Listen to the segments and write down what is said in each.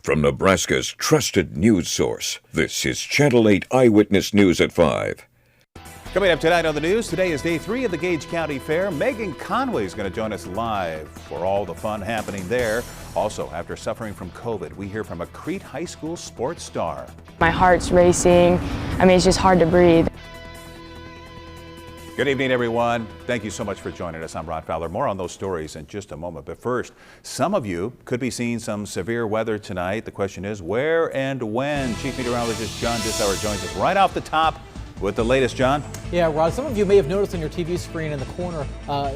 From Nebraska's trusted news source, this is Channel 8 Eyewitness News at 5. Coming up tonight on the news, today is day 3 of the Gage County Fair. Megan Conway is going to join us live for all the fun happening there. Also, after suffering from COVID, we hear from a Crete High School sports star. My heart's racing. I mean, it's just hard to breathe. Good evening, everyone. Thank you so much for joining us. I'm Rod Fowler. More on those stories in just a moment. But first, some of you could be seeing some severe weather tonight. The question is where and when? Chief Meteorologist John Dissauer joins us right off the top with the latest. John? Yeah, Rod, some of you may have noticed on your TV screen in the corner,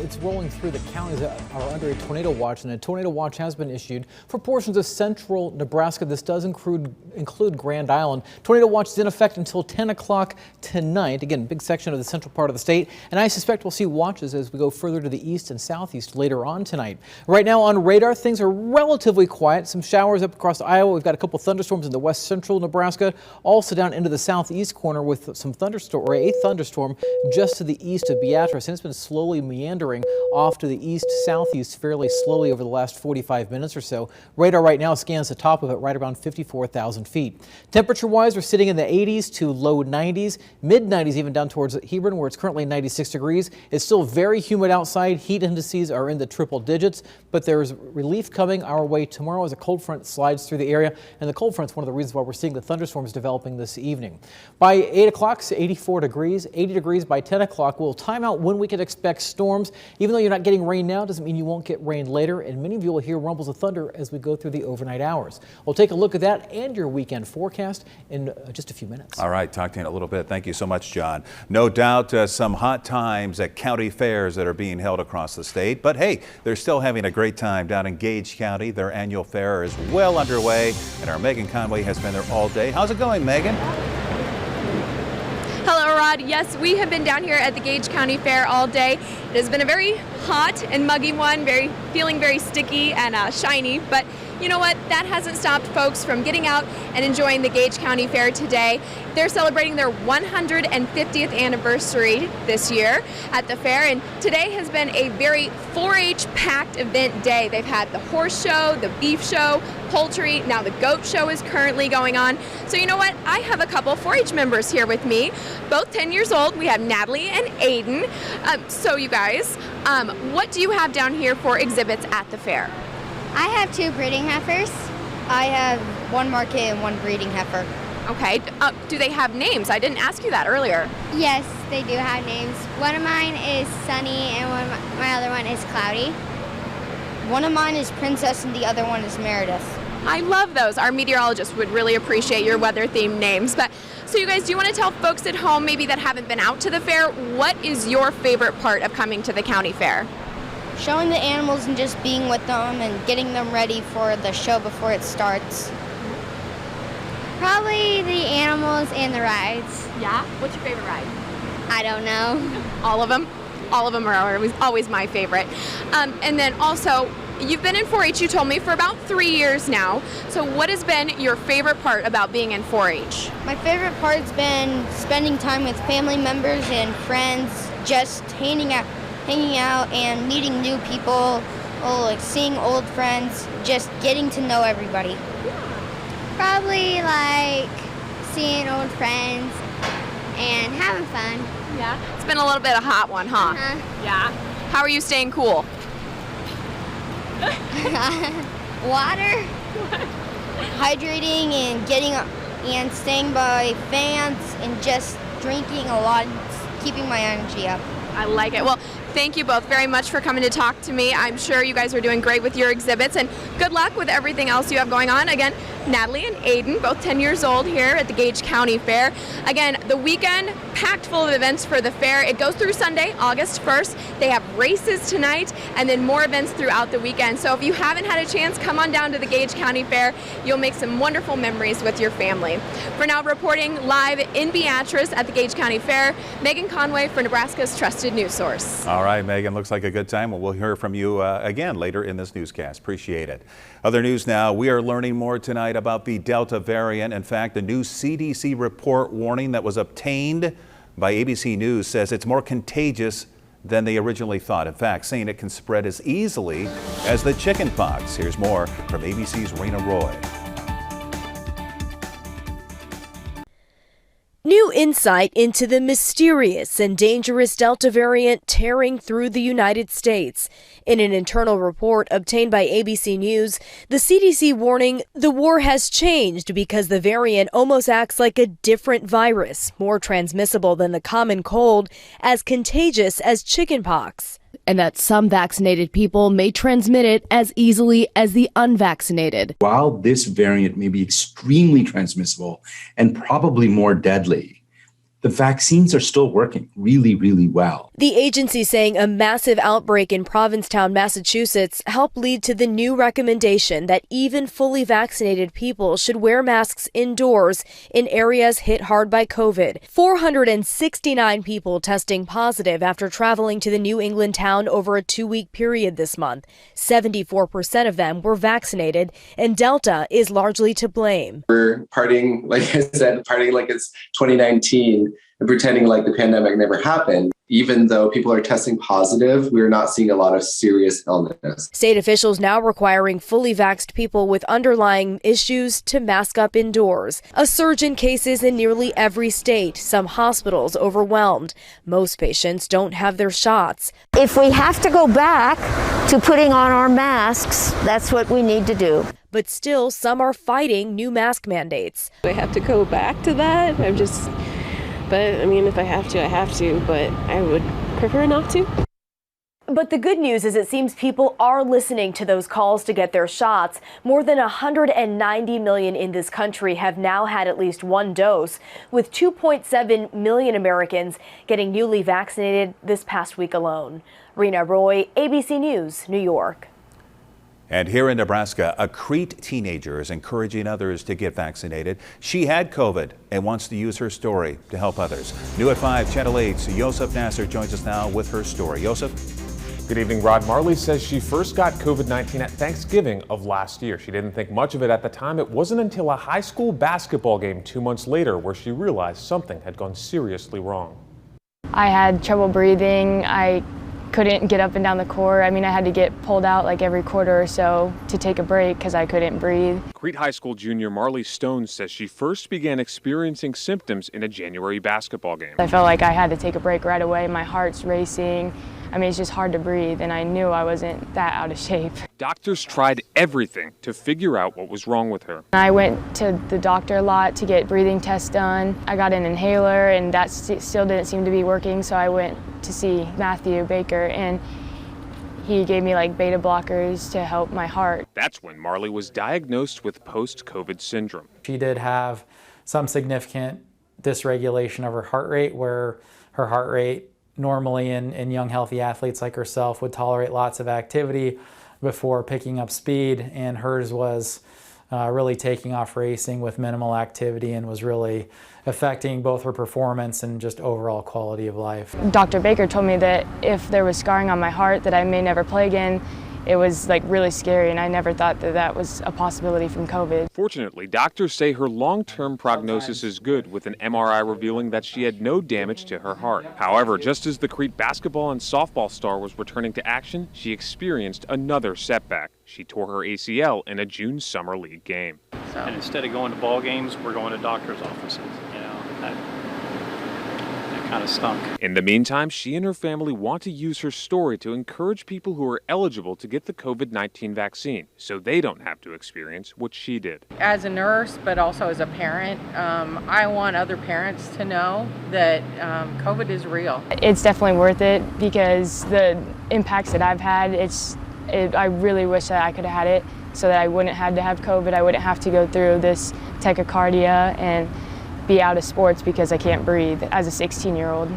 it's rolling through the counties that are under a tornado watch, and a tornado watch has been issued for portions of central Nebraska. This does include Grand Island. Tornado watch is in effect until 10 o'clock tonight. Again, big section of the central part of the state, and I suspect we'll see watches as we go further to the east and southeast later on tonight. Right now on radar, things are relatively quiet. Some showers up across Iowa. We've got a couple thunderstorms in the west central Nebraska, also down into the southeast corner with some a thunderstorm just to the east of Beatrice, and it's been slowly meandering off to the east-southeast fairly slowly over the last 45 minutes or so. Radar right now scans the top of it right around 54,000 feet. Temperature-wise, we're sitting in the 80s to low 90s, mid-90s even down towards Hebron, where it's currently 96 degrees. It's still very humid outside. Heat indices are in the triple digits, but there's relief coming our way tomorrow as a cold front slides through the area, and the cold front's one of the reasons why we're seeing the thunderstorms developing this evening. By 8 o'clock, 84 degrees, 80 degrees by 10 o'clock. We'll time out when we can expect storms. Even though you're not getting rain now, doesn't mean you won't get rain later, and many of you will hear rumbles of thunder as we go through the overnight hours. We'll take a look at that and your weekend forecast in just a few minutes. All right, talk to you in a little bit. Thank you so much, John. No doubt some hot times at county fairs that are being held across the state, but hey, they're still having a great time down in Gage County. Their annual fair is well underway, and our Megan Conway has been there all day. How's it going, Megan? Hello, Rod. Yes, we have been down here at the Gage County Fair all day. It has been a very hot and muggy one, feeling very sticky and shiny, but you know what? That hasn't stopped folks from getting out and enjoying the Gage County Fair today. They're celebrating their 150th anniversary this year at the fair, and today has been a very 4-H packed event day. They've had the horse show, the beef show, poultry, now the goat show is currently going on. So you know what? I have a couple 4-H members here with me, both 10 years old. We have Natalie and Aiden. So you guys, what do you have down here for exhibits at the fair? I have 2 breeding heifers. I have 1 market and 1 breeding heifer. Okay, do they have names? I didn't ask you that earlier. Yes, they do have names. One of mine is Sunny and my other one is Cloudy. One of mine is Princess and the other one is Meredith. I love those. Our meteorologists would really appreciate your weather-themed names. But so you guys, do you want to tell folks at home maybe that haven't been out to the fair, what is your favorite part of coming to the county fair? Showing the animals and just being with them and getting them ready for the show before it starts. Probably the animals and the rides. Yeah? What's your favorite ride? I don't know. All of them? All of them are always my favorite. And then also, you've been in 4-H, you told me, for about 3 years now. So what has been your favorite part about being in 4-H? My favorite part's been spending time with family members and friends, just hanging out and meeting new people, like seeing old friends, just getting to know everybody. Probably like seeing old friends and having fun. Yeah? It's been a little bit of a hot one, huh? Yeah? How are you staying cool? Water, hydrating and staying by fans and just drinking a lot, keeping my energy up. I like it. Well, thank you both very much for coming to talk to me. I'm sure you guys are doing great with your exhibits, and good luck with everything else you have going on. Again, Natalie and Aiden, both 10 years old here at the Gage County Fair. Again, the weekend packed full of events for the fair. It goes through Sunday, August 1st. They have races tonight and then more events throughout the weekend. So if you haven't had a chance, come on down to the Gage County Fair. You'll make some wonderful memories with your family. For now, reporting live in Beatrice at the Gage County Fair, Megan Conway for Nebraska's trusted news source. All right, Megan, looks like a good time. Well, we'll hear from you again later in this newscast. Appreciate it. Other news now, we are learning more tonight about the Delta variant. In fact, a new CDC report warning that was obtained by ABC News says it's more contagious than they originally thought. In fact, saying it can spread as easily as the chicken pox. Here's more from ABC's Rena Roy. New insight into the mysterious and dangerous Delta variant tearing through the United States. In an internal report obtained by ABC News, the CDC warning the war has changed because the variant almost acts like a different virus, more transmissible than the common cold, as contagious as chickenpox. And that some vaccinated people may transmit it as easily as the unvaccinated. While this variant may be extremely transmissible and probably more deadly, the vaccines are still working really, really well. The agency saying a massive outbreak in Provincetown, Massachusetts helped lead to the new recommendation that even fully vaccinated people should wear masks indoors in areas hit hard by COVID. 469 people testing positive after traveling to the New England town over a 2-week period this month. 74% of them were vaccinated, and Delta is largely to blame. We're partying, like I said, partying like it's 2019. And pretending like the pandemic never happened. Even though people are testing positive, we're not seeing a lot of serious illness. State officials now requiring fully vaxxed people with underlying issues to mask up indoors. A surge in cases in nearly every state, some hospitals overwhelmed. Most patients don't have their shots. If we have to go back to putting on our masks, that's what we need to do. But still, some are fighting new mask mandates. I have to go back to that. But I mean, if I have to, I have to, but I would prefer not to. But the good news is it seems people are listening to those calls to get their shots. More than 190 million in this country have now had at least one dose, with 2.7 million Americans getting newly vaccinated this past week alone. Rena Roy, ABC News, New York. And here in Nebraska, a Crete teenager is encouraging others to get vaccinated. She had COVID and wants to use her story to help others. New at 5, Channel 8's Yosef Nasser joins us now with her story. Yosef? Good evening, Rod. Marley says she first got COVID-19 at Thanksgiving of last year. She didn't think much of it at the time. It wasn't until a high school basketball game 2 months later where she realized something had gone seriously wrong. I had trouble breathing. I couldn't get up and down the court. I mean, I had to get pulled out like every quarter or so to take a break because I couldn't breathe. Crete High School junior Marley Stone says she first began experiencing symptoms in a January basketball game. I felt like I had to take a break right away. My heart's racing. I mean, it's just hard to breathe, and I knew I wasn't that out of shape. Doctors tried everything to figure out what was wrong with her. I went to the doctor a lot to get breathing tests done. I got an inhaler, and that still didn't seem to be working, so I went to see Matthew Baker, and he gave me like beta blockers to help my heart. That's when Marley was diagnosed with post-COVID syndrome. She did have some significant dysregulation of her heart rate, where her heart rate normally in young healthy athletes like herself would tolerate lots of activity before picking up speed, and hers was really taking off racing with minimal activity and was really affecting both her performance and just overall quality of life. Dr. Baker told me that if there was scarring on my heart that I may never play again. It was like really scary, and I never thought that that was a possibility from COVID. Fortunately, doctors say her long-term prognosis is good, with an MRI revealing that she had no damage to her heart. However, just as the Crete basketball and softball star was returning to action, she experienced another setback. She tore her ACL in a June Summer League game. And instead of going to ball games, we're going to doctor's offices. You know, that kind of stunk. In the meantime, she and her family want to use her story to encourage people who are eligible to get the COVID-19 vaccine so they don't have to experience what she did. As a nurse, but also as a parent, I want other parents to know that COVID is real. It's definitely worth it because the impacts that I've had, I really wish that I could have had it so that I wouldn't have to have COVID. I wouldn't have to go through this tachycardia and be out of sports because I can't breathe as a 16-year-old.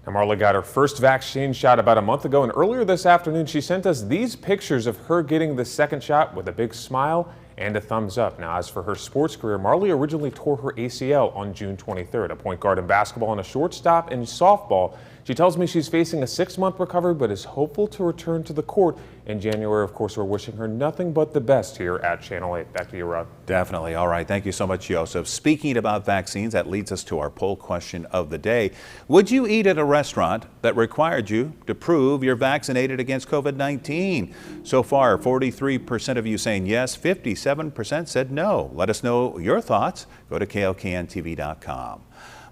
Now, Marley got her first vaccine shot about a month ago, and earlier this afternoon she sent us these pictures of her getting the second shot with a big smile and a thumbs up. Now, as for her sports career, Marley originally tore her ACL on June 23rd. A point guard in basketball and a shortstop in softball, She tells me she's facing a 6-month recovery, but is hopeful to return to the court in January. Of course, we're wishing her nothing but the best here at Channel 8. Back to you, Rod. Definitely. All right. Thank you so much, Joseph. Speaking about vaccines, that leads us to our poll question of the day. Would you eat at a restaurant that required you to prove you're vaccinated against COVID-19? So far, 43% of you saying yes, 57% said no. Let us know your thoughts. Go to klkntv.com.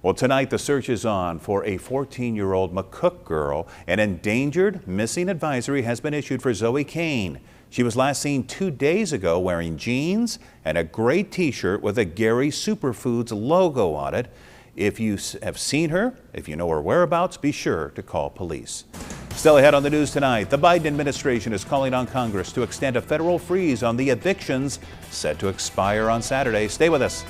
Well, tonight the search is on for a 14-year-old McCook girl. An endangered missing advisory has been issued for Zoe Kane. She was last seen 2 days ago wearing jeans and a gray t-shirt with a Gary Superfoods logo on it. If you have seen her, if you know her whereabouts, be sure to call police. Still ahead on the news tonight, the Biden administration is calling on Congress to extend a federal freeze on the evictions set to expire on Saturday. Stay with us.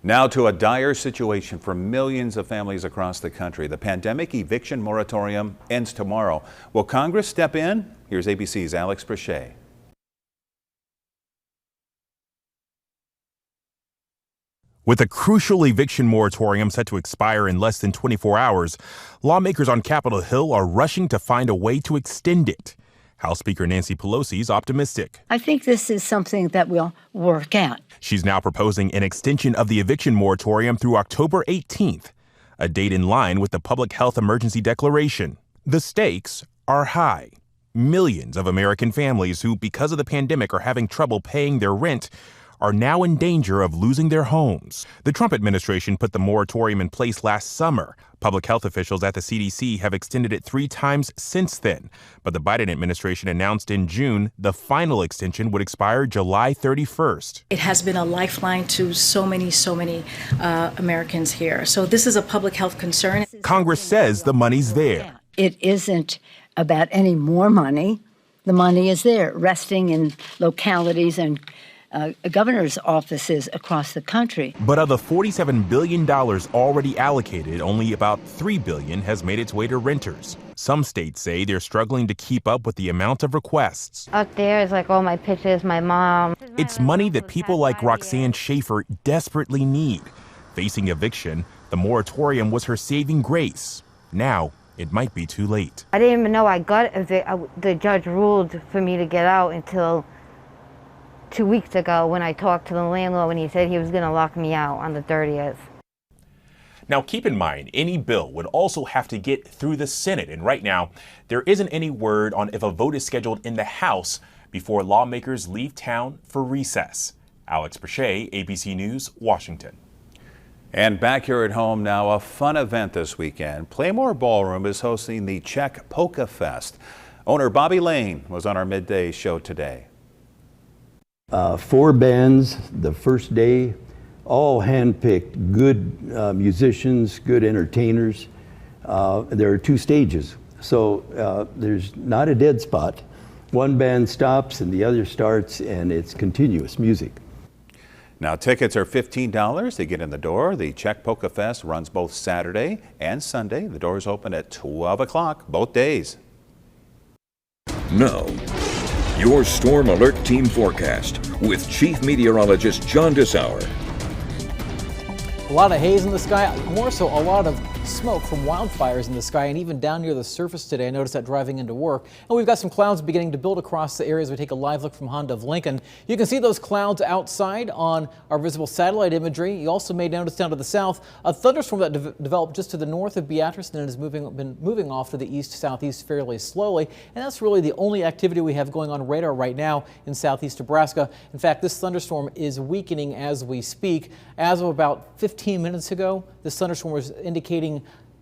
Now to a dire situation for millions of families across the country. The pandemic eviction moratorium ends tomorrow. Will Congress step in? Here's ABC's Alex Brachet. With a crucial eviction moratorium set to expire in less than 24 hours, lawmakers on Capitol Hill are rushing to find a way to extend it. House Speaker Nancy Pelosi is optimistic. I think this is something that will work out. She's now proposing an extension of the eviction moratorium through October 18th, a date in line with the public health emergency declaration. The stakes are high. Millions of American families who, because of the pandemic, are having trouble paying their rent are now in danger of losing their homes. The Trump administration put the moratorium in place last summer. Public health officials at the CDC have extended it 3 times since then. But the Biden administration announced in June the final extension would expire July 31st. It has been a lifeline to so many Americans here. So this is a public health concern. Congress says the money's there. It isn't about any more money. The money is there, resting in localities and governor's offices across the country. But of the $47 billion already allocated, only about $3 billion has made its way to renters. Some states say they're struggling to keep up with the amount of requests. Out there is like all my pictures, my mom. It's money that people like Roxanne Schaefer desperately need. Facing eviction, the moratorium was her saving grace. Now, it might be too late. I didn't even know I got the judge ruled for me to get out until 2 weeks ago when I talked to the landlord and he said he was going to lock me out on the 30th. Now, keep in mind, any bill would also have to get through the Senate. And right now, there isn't any word on if a vote is scheduled in the House before lawmakers leave town for recess. Alex Brachet, ABC News, Washington. And back here at home now, a fun event this weekend. Playmore Ballroom is hosting the Czech Polka Fest. Owner Bobby Lane was on our midday show today. 4 bands the first day, all handpicked, good musicians, good entertainers. There are 2 stages, so there's not a dead spot. One band stops and the other starts, and it's continuous music. Now, tickets are $15 to get in the door. The Czech Polka Fest runs both Saturday and Sunday. The doors open at 12 o'clock both days. Now, your Storm Alert Team forecast with Chief Meteorologist John Dessauer. A lot of haze in the sky, more so a lot of smoke from wildfires in the sky, and even down near the surface today. I noticed that driving into work. And we've got some clouds beginning to build across the area as we take a live look from Honda of Lincoln. You can see those clouds outside on our visible satellite imagery. You also may notice down to the south a thunderstorm that developed just to the north of Beatrice and has been moving off to the east-southeast fairly slowly. And that's really the only activity we have going on radar right now in southeast Nebraska. In fact, this thunderstorm is weakening as we speak. As of about 15 minutes ago, this thunderstorm was indicating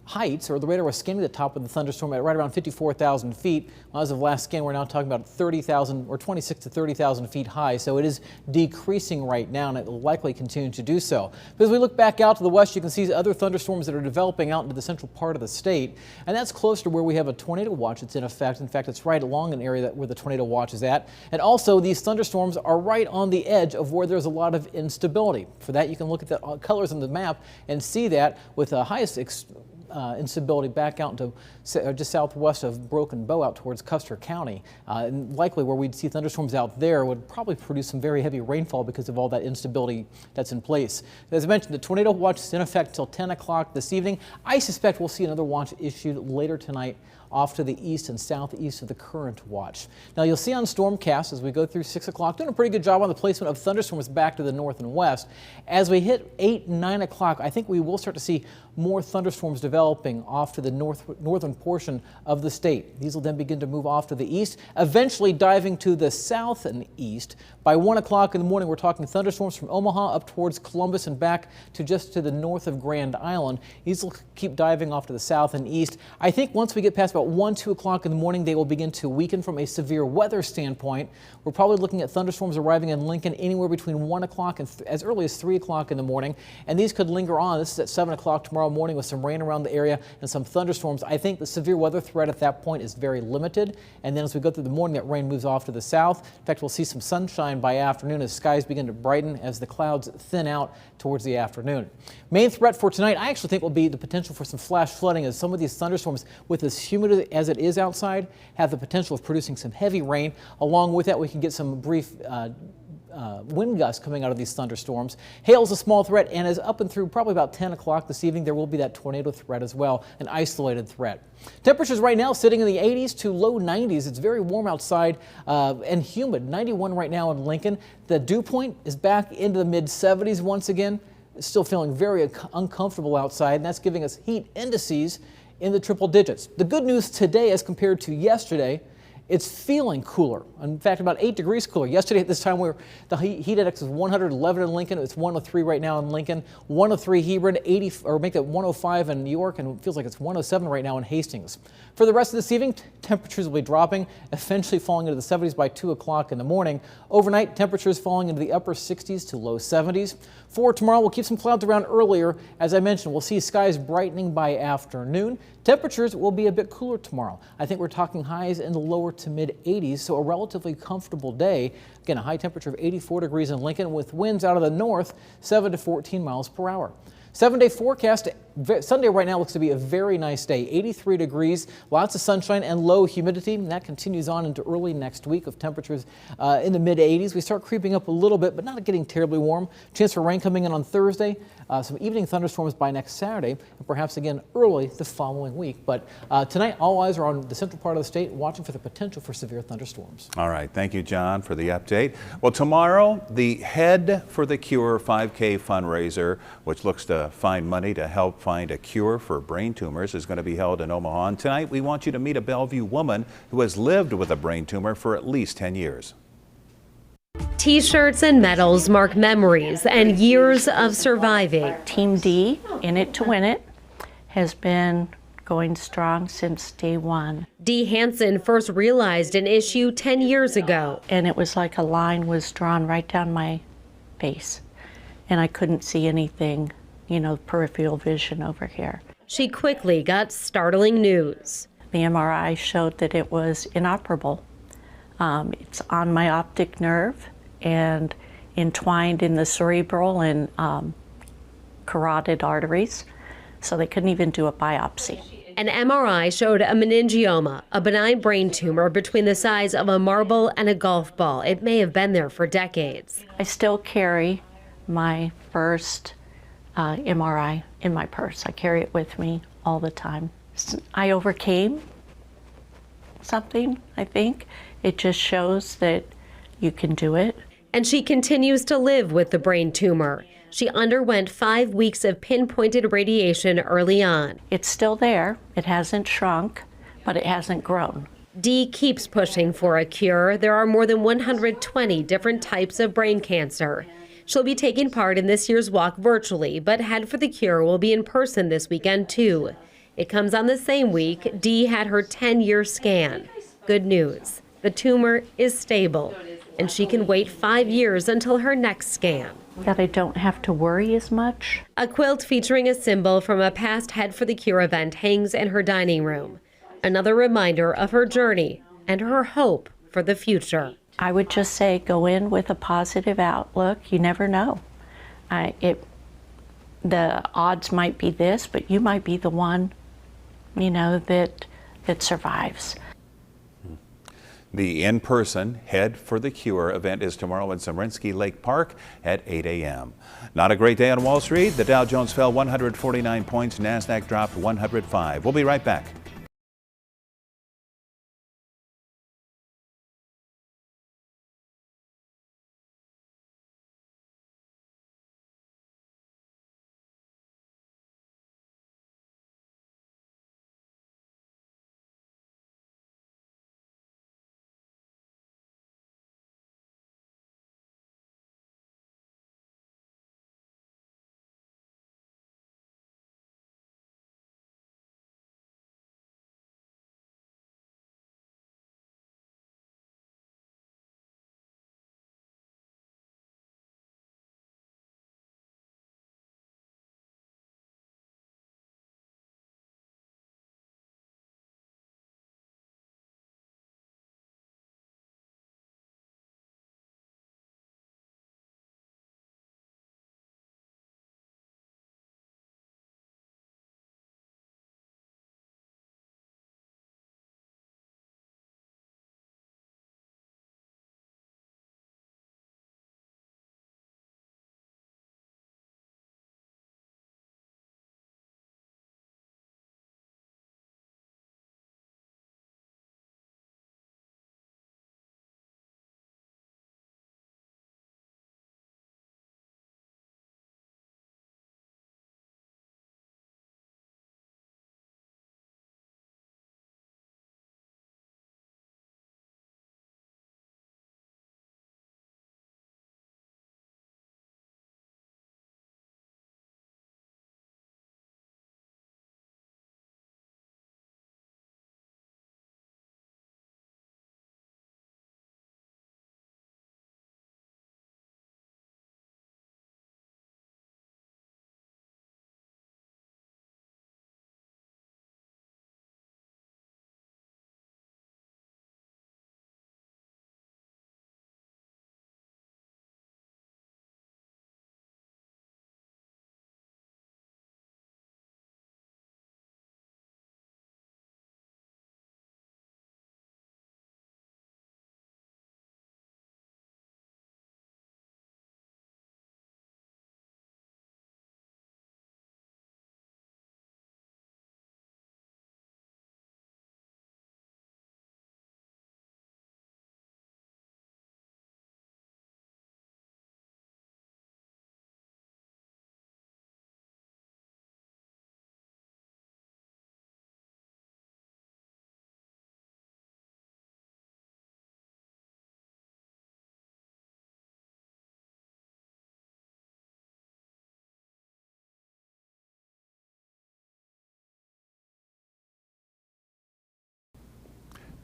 heights, or the radar was scanning the top of the thunderstorm at right around 54,000 feet. Well, as of last scan, we're now talking about 30,000 or 26 to 30,000 feet high. So it is decreasing right now, and it will likely continue to do so. But as we look back out to the west, you can see other thunderstorms that are developing out into the central part of the state. And that's close to where we have a tornado watch that's in effect. In fact, it's right along an area where the tornado watch is at. And also, these thunderstorms are right on the edge of where there's a lot of instability. For that, you can look at the colors on the map and see that with the highest instability back out into just southwest of Broken Bow out towards Custer County. And likely where we'd see thunderstorms out there would probably produce some very heavy rainfall because of all that instability that's in place. As I mentioned, the tornado watch is in effect until 10 o'clock this evening. I suspect we'll see another watch issued later tonight off to the east and southeast of the current watch. Now you'll see on Stormcast as we go through 6 o'clock, doing a pretty good job on the placement of thunderstorms back to the north and west. As we hit 8 and 9 o'clock, I think we will start to see more thunderstorms developing off to the northern portion of the state. These will then begin to move off to the east, eventually diving to the south and east. By 1 o'clock in the morning, we're talking thunderstorms from Omaha up towards Columbus and back to just to the north of Grand Island. These will keep diving off to the south and east. I think once we get past about 1, 2 o'clock in the morning, they will begin to weaken from a severe weather standpoint. We're probably looking at thunderstorms arriving in Lincoln anywhere between 1 o'clock and as early as 3 o'clock in the morning. And these could linger on. This is at 7 o'clock tomorrow morning with some rain around the area and some thunderstorms. I think the severe weather threat at that point is very limited. And then as we go through the morning, that rain moves off to the south. In fact, we'll see some sunshine by afternoon as skies begin to brighten as the clouds thin out towards the afternoon. Main threat for tonight, I actually think, will be the potential for some flash flooding, as some of these thunderstorms, with as humid as it is outside, have the potential of producing some heavy rain. Along with that, we can get some brief wind gusts coming out of these thunderstorms. Hail is a small threat, and as up and through probably about 10 o'clock this evening, there will be that tornado threat as well, an isolated threat. Temperatures right now sitting in the 80s to low 90s. It's very warm outside and humid. 91 right now in Lincoln. The dew point is back into the mid 70s once again. It's still feeling very uncomfortable outside, and that's giving us heat indices in the triple digits. The good news today as compared to yesterday It's feeling cooler. In fact, about 8 degrees cooler. Yesterday at this time, the heat index was 111 in Lincoln. It's 103 right now in Lincoln. 103 Hebron, 80, or make it 105 in New York, and it feels like it's 107 right now in Hastings. For the rest of this evening, temperatures will be dropping, eventually falling into the 70s by 2 o'clock in the morning. Overnight, temperatures falling into the upper 60s to low 70s. For tomorrow, we'll keep some clouds around earlier. As I mentioned, we'll see skies brightening by afternoon. Temperatures will be a bit cooler tomorrow. I think we're talking highs in the lower to mid 80s, so a relatively comfortable day. Again, a high temperature of 84 degrees in Lincoln with winds out of the north, 7 to 14 miles per hour. 7-day forecast. Sunday right now looks to be a very nice day. 83 degrees, lots of sunshine and low humidity. And that continues on into early next week of temperatures in the mid 80s. We start creeping up a little bit, but not getting terribly warm. Chance for rain coming in on Thursday. Some evening thunderstorms by next Saturday, and perhaps again early the following week. But tonight, all eyes are on the central part of the state, watching for the potential for severe thunderstorms. All right. Thank you, John, for the update. Well, tomorrow, the Head for the Cure 5K fundraiser, which looks to find money to help find a cure for brain tumors, is going to be held in Omaha. And tonight, we want you to meet a Bellevue woman who has lived with a brain tumor for at least 10 years. T-shirts and medals mark memories and years of surviving. Team D, in it to win it, has been going strong since day one. Dee Hansen first realized an issue 10 years ago. And it was like a line was drawn right down my face. And I couldn't see anything, you know, peripheral vision over here. She quickly got startling news. The MRI showed that it was inoperable. It's on my optic nerve and entwined in the cerebral and carotid arteries, so they couldn't even do a biopsy. An MRI showed a meningioma, a benign brain tumor between the size of a marble and a golf ball. It may have been there for decades. I still carry my first MRI in my purse. I carry it with me all the time. I overcame something, I think. It just shows that you can do it. And she continues to live with the brain tumor. She underwent 5 weeks of pinpointed radiation early on. It's still there. It hasn't shrunk, but it hasn't grown. Dee keeps pushing for a cure. There are more than 120 different types of brain cancer. She'll be taking part in this year's walk virtually, but Head for the Cure will be in person this weekend too. It comes on the same week Dee had her 10-year scan. Good news. The tumor is stable, and she can wait 5 years until her next scan. That I don't have to worry as much. A quilt featuring a symbol from a past Head for the Cure event hangs in her dining room. Another reminder of her journey and her hope for the future. I would just say go in with a positive outlook. You never know. The odds might be this, but you might be the one, you know, that survives. The in-person Head for the Cure event is tomorrow in Semerinsky Lake Park at 8 a.m. Not a great day on Wall Street. The Dow Jones fell 149 points. NASDAQ dropped 105. We'll be right back.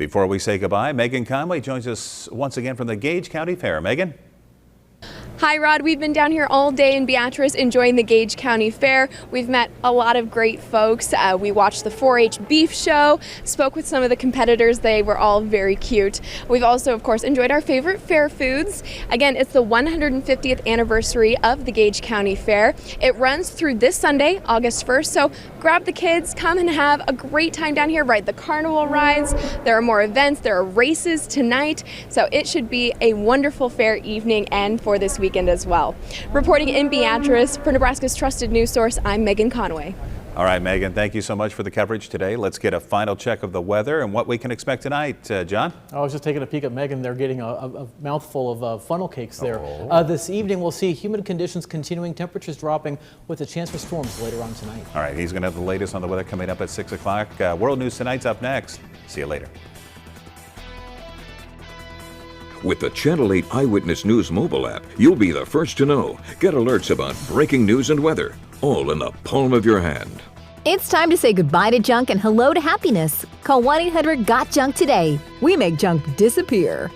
Before we say goodbye, Megan Conway joins us once again from the Gage County Fair. Megan? Hi, Rod. We've been down here all day in Beatrice enjoying the Gage County Fair. We've met a lot of great folks. We watched the 4-H beef show, spoke with some of the competitors. They were all very cute. We've also, of course, enjoyed our favorite fair foods. Again, it's the 150th anniversary of the Gage County Fair. It runs through this Sunday, August 1st, so grab the kids, come and have a great time down here, ride the carnival rides. There are more events, there are races tonight, so it should be a wonderful fair evening and for this weekend as well. Reporting in Beatrice for Nebraska's trusted news source, I'm Megan Conway. All right, Megan, thank you so much for the coverage today. Let's get a final check of the weather and what we can expect tonight. John? I was just taking a peek at Megan. They're getting a mouthful of funnel cakes there. This evening, we'll see humid conditions continuing, temperatures dropping with a chance for storms later on tonight. All right, he's going to have the latest on the weather coming up at 6 o'clock. World News Tonight's up next. See you later. With the Channel 8 Eyewitness News mobile app, you'll be the first to know. Get alerts about breaking news and weather, all in the palm of your hand. It's time to say goodbye to junk and hello to happiness. Call 1-800-GOT-JUNK today. We make junk disappear.